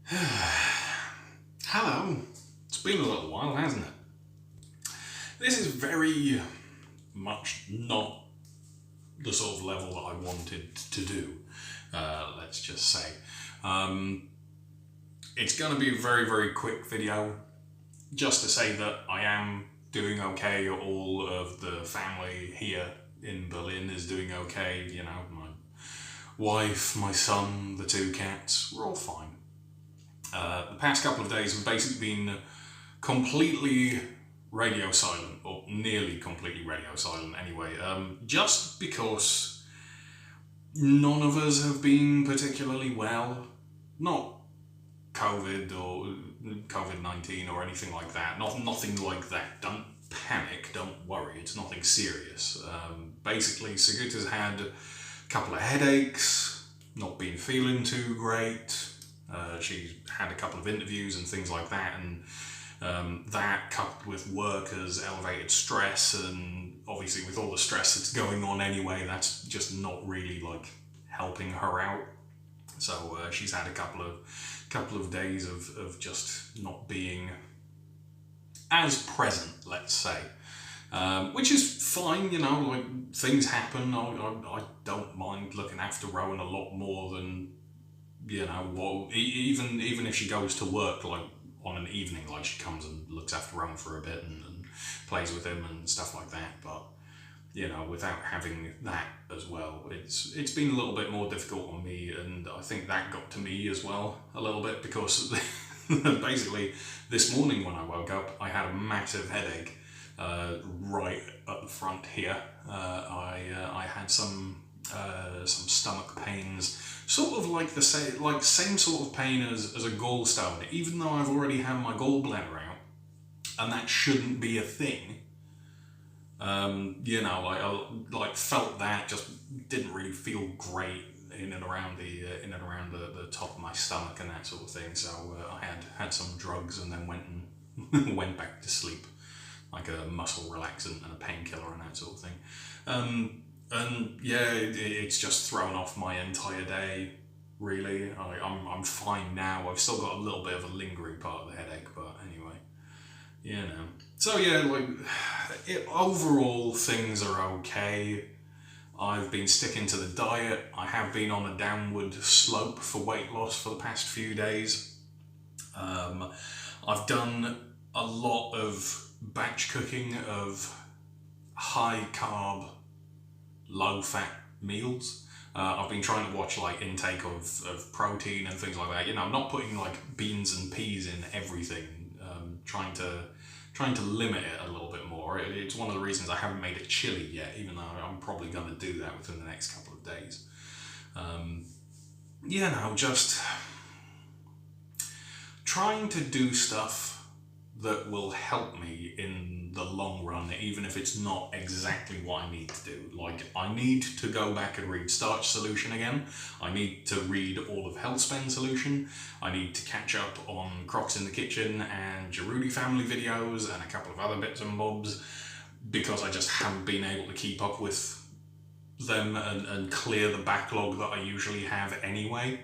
Hello. It's been a little while, hasn't it? This is very much not the sort of level that I wanted to do, let's just say. Um, it's going to be a very, very quick video, just to say that I am doing okay. All of the family here in Berlin is doing okay. You know, my wife, my son, the two cats, we're all fine. The past couple of days have basically been completely radio silent, or nearly completely radio silent anyway, just because none of us have been particularly well. Not COVID or COVID-19 or anything like that. Nothing like that. Don't panic, don't worry, it's nothing serious. Basically, Saguta's had a couple of headaches, not been feeling too great. She's had a couple of interviews and things like that, and that coupled with work has elevated stress, and obviously with all the stress that's going on anyway, that's just not really like helping her out. So she's had a couple of days of just not being as present, let's say. Which is fine, you know, like things happen. I don't mind looking after Rowan a lot more than, you know, well, even if she goes to work, like on an evening, like she comes and looks after Rowan for a bit and plays with him and stuff like that. But you know, without having that as well, it's been a little bit more difficult on me, and I think that got to me as well a little bit, because basically this morning when I woke up, I had a massive headache right at the front here. I had some stomach pains, sort of like the same sort of pain as a gallstone, even though I've already had my gallbladder out, and that shouldn't be a thing. You know, I felt that, just didn't really feel great in and around the top of my stomach and that sort of thing. So I had some drugs and then went back to sleep, like a muscle relaxant and a painkiller and that sort of thing. And yeah, it's just thrown off my entire day, really. I'm fine now. I've still got a little bit of a lingering part of the headache, but anyway, you know. So yeah, like, overall things are okay. I've been sticking to the diet. I have been on a downward slope for weight loss for the past few days. I've done a lot of batch cooking of high carb, low fat meals. I've been trying to watch like intake of protein and things like that. You know, I'm not putting like beans and peas in everything. Trying to limit it a little bit more. It's one of the reasons I haven't made it chili yet, even though I'm probably going to do that within the next couple of days. You know, just trying to do stuff that will help me in the long run, even if it's not exactly what I need to do. Like, I need to go back and read Starch Solution again. I need to read all of Healthspan Solution. I need to catch up on Crocs in the Kitchen and Giroudi family videos and a couple of other bits and bobs, because I just haven't been able to keep up with them and clear the backlog that I usually have anyway.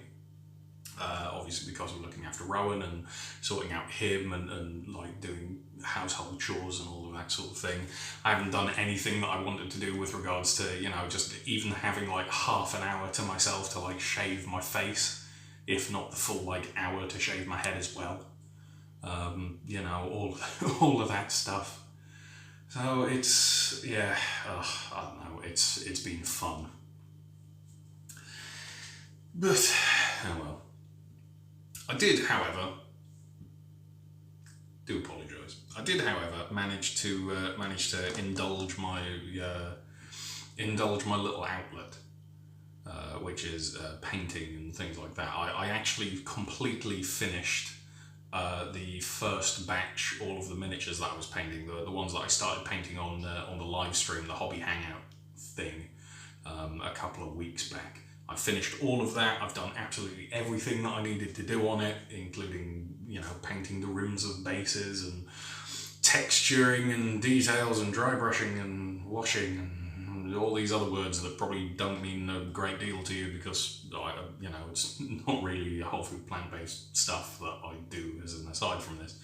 Obviously because I'm looking after Rowan and sorting out him and like doing household chores and all of that sort of thing. I haven't done anything that I wanted to do with regards to, you know, just even having like half an hour to myself to like shave my face, if not the full like hour to shave my head as well. You know, all of that stuff. So it's, yeah, I don't know, it's been fun. But, oh well. I did, however, manage to indulge my little outlet, which is painting and things like that. I actually completely finished the first batch, all of the miniatures that I was painting, the ones that I started painting on the live stream, the hobby hangout thing, a couple of weeks back. I finished all of that. I've done absolutely everything that I needed to do on it, including, you know, painting the rims of bases and texturing and details and dry brushing and washing and all these other words that probably don't mean a great deal to you because, it's not really whole food plant-based stuff that I do as an aside from this.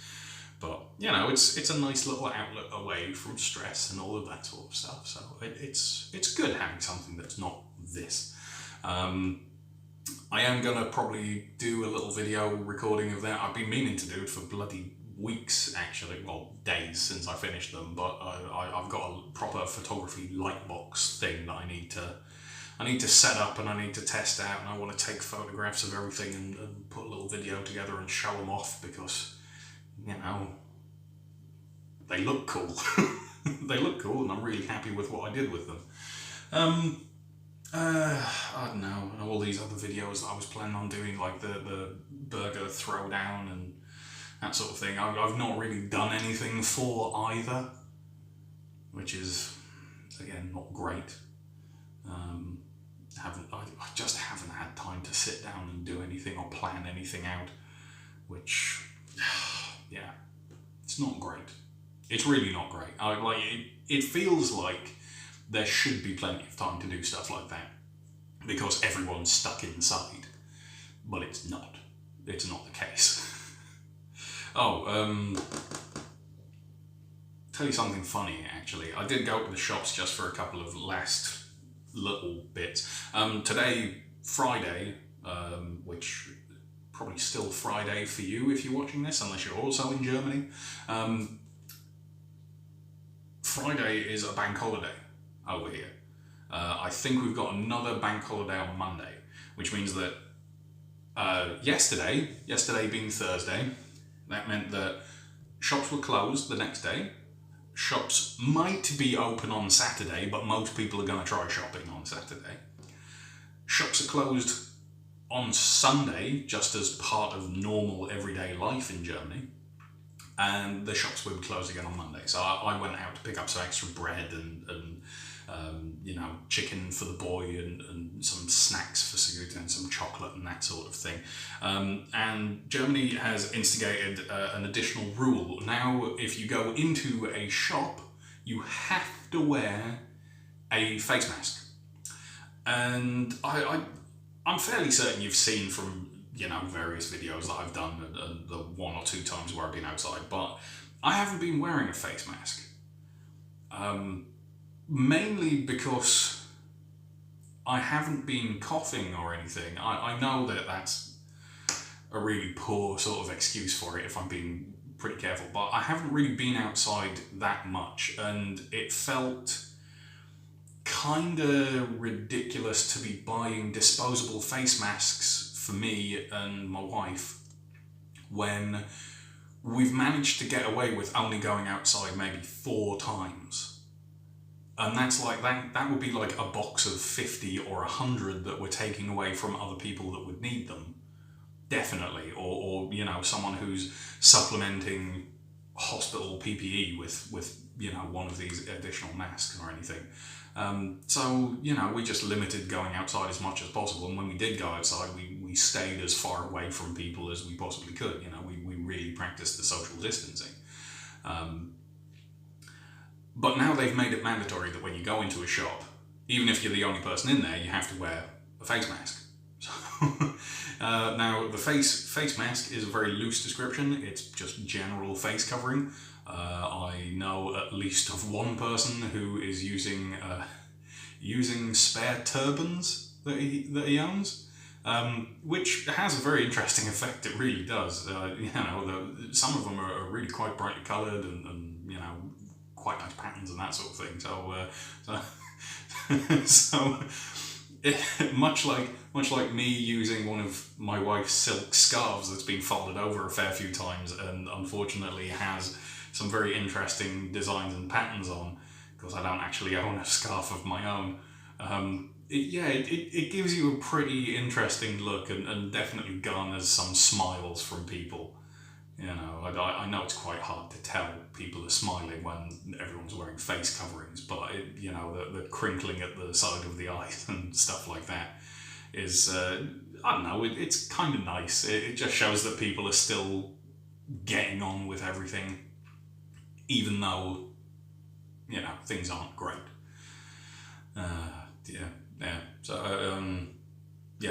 But, it's a nice little outlet away from stress and all of that sort of stuff. So it's good having something that's not this. I am going to probably do a little video recording of that. I've been meaning to do it for bloody weeks, actually, well, days since I finished them, but I've got a proper photography lightbox thing that I need to set up and I need to test out, and I want to take photographs of everything and put a little video together and show them off because, they look cool. They look cool, and I'm really happy with what I did with them. I don't know, and all these other videos that I was planning on doing, like the burger throwdown and that sort of thing. I've not really done anything for either, which is, again, not great. I just haven't had time to sit down and do anything or plan anything out, which, yeah, it's not great. It's really not great. It feels like there should be plenty of time to do stuff like that because everyone's stuck inside, but it's not. It's not the case. Tell you something funny, actually. I did go to the shops just for a couple of last little bits. Today, Friday, which probably still Friday for you if you're watching this, unless you're also in Germany. Friday is a bank holiday over here. I think we've got another bank holiday on Monday, which means that yesterday being Thursday, that meant that shops were closed the next day. Shops might be open on Saturday, but most people are going to try shopping on Saturday. Shops are closed on Sunday, just as part of normal everyday life in Germany. And the shops will be closed again on Monday. So I went out to pick up some extra bread and chicken for the boy and some snacks for Sigurd and some chocolate and that sort of thing. And Germany has instigated an additional rule. Now, if you go into a shop, you have to wear a face mask. And I'm fairly certain you've seen from various videos that I've done the one or two times where I've been outside, but I haven't been wearing a face mask. Mainly because I haven't been coughing or anything. I know that that's a really poor sort of excuse for it if I'm being pretty careful, but I haven't really been outside that much, and it felt kind of ridiculous to be buying disposable face masks for me and my wife when we've managed to get away with only going outside maybe 4 times. And that's like, that would be like a box of 50 or 100 that we're taking away from other people that would need them. Definitely. Or someone who's supplementing hospital PPE with one of these additional masks or anything. So we just limited going outside as much as possible. And when we did go outside, we stayed as far away from people as we possibly could. We really practiced the social distancing. But now they've made it mandatory that when you go into a shop, even if you're the only person in there, you have to wear a face mask. So, now, the face mask is a very loose description. It's just general face covering. I know at least of one person who is using spare turbans that he owns, which has a very interesting effect. It really does. Some of them are really quite brightly coloured and quite nice patterns and that sort of thing. Much like me using one of my wife's silk scarves that's been folded over a fair few times and unfortunately has some very interesting designs and patterns on, because I don't actually own a scarf of my own. It gives you a pretty interesting look and definitely garners some smiles from people. I know it's quite hard to tell people are smiling when everyone's wearing face coverings, but the crinkling at the side of the eyes and stuff like that is, I don't know, it's kind of nice. It just shows that people are still getting on with everything, even though, things aren't great. Yeah.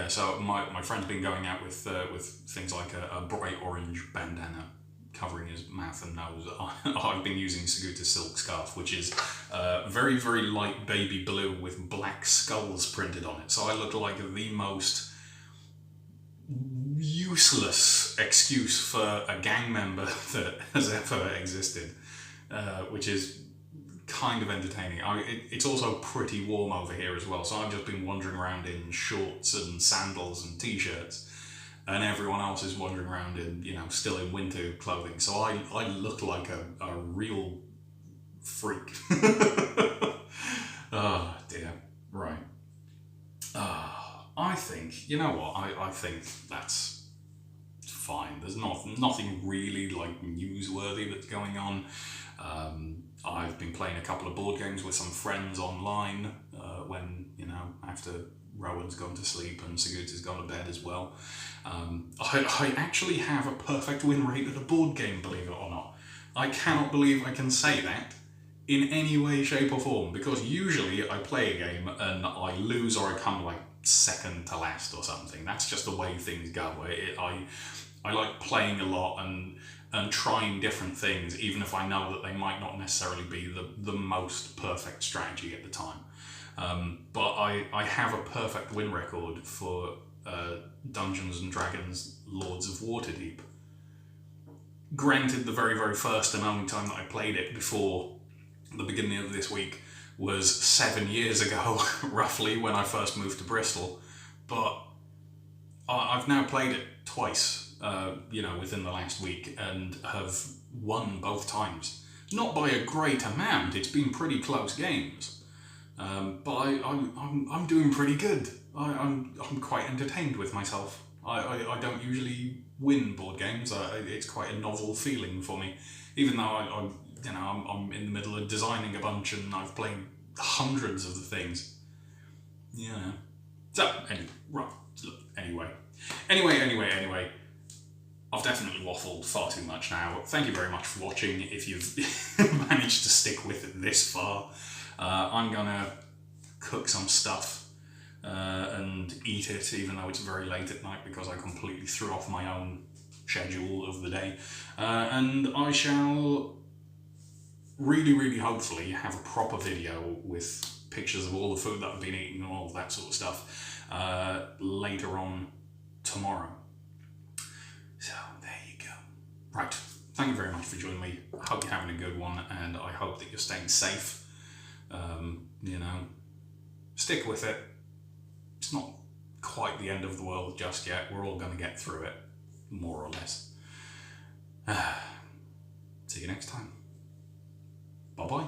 So my friend's been going out with things like a bright orange bandana covering his mouth and nose. I've been using Saguta's silk scarf, which is very, very light baby blue with black skulls printed on it. So I look like the most useless excuse for a gang member that has ever existed, which is kind of entertaining. It's also pretty warm over here as well, so I've just been wandering around in shorts and sandals and t-shirts, and everyone else is wandering around in, still in winter clothing, so I look like a real freak. Oh dear. Right. I think, you know what, I think that's fine. There's nothing really like newsworthy that's going on. I've been playing a couple of board games with some friends online when, after Rowan's gone to sleep and Saguta's gone to bed as well. I actually have a perfect win rate at a board game, believe it or not. I cannot believe I can say that in any way, shape or form, because usually I play a game and I lose or I come like second to last or something. That's just the way things go. I like playing a lot and trying different things, even if I know that they might not necessarily be the most perfect strategy at the time. But I have a perfect win record for Dungeons & Dragons Lords of Waterdeep. Granted, the very, very first and only time that I played it before the beginning of this week was 7 years ago, roughly, when I first moved to Bristol. But I've now played it twice, within the last week, and have won both times. Not by a great amount, it's been pretty close games. But I'm doing pretty good. I'm quite entertained with myself. I don't usually win board games. It's quite a novel feeling for me, even though I'm in the middle of designing a bunch and I've played hundreds of the things. Yeah. So anyway. I've definitely waffled far too much now. Thank you very much for watching. If you've managed to stick with it this far, I'm gonna cook some stuff and eat it, even though it's very late at night because I completely threw off my own schedule of the day. And I shall really, really hopefully have a proper video with pictures of all the food that I've been eating and all of that sort of stuff later on tomorrow. So there you go. Right, thank you very much for joining me. I hope you're having a good one, and I hope that you're staying safe. Stick with it. It's not quite the end of the world just yet. We're all going to get through it, more or less. See you next time. Bye-bye.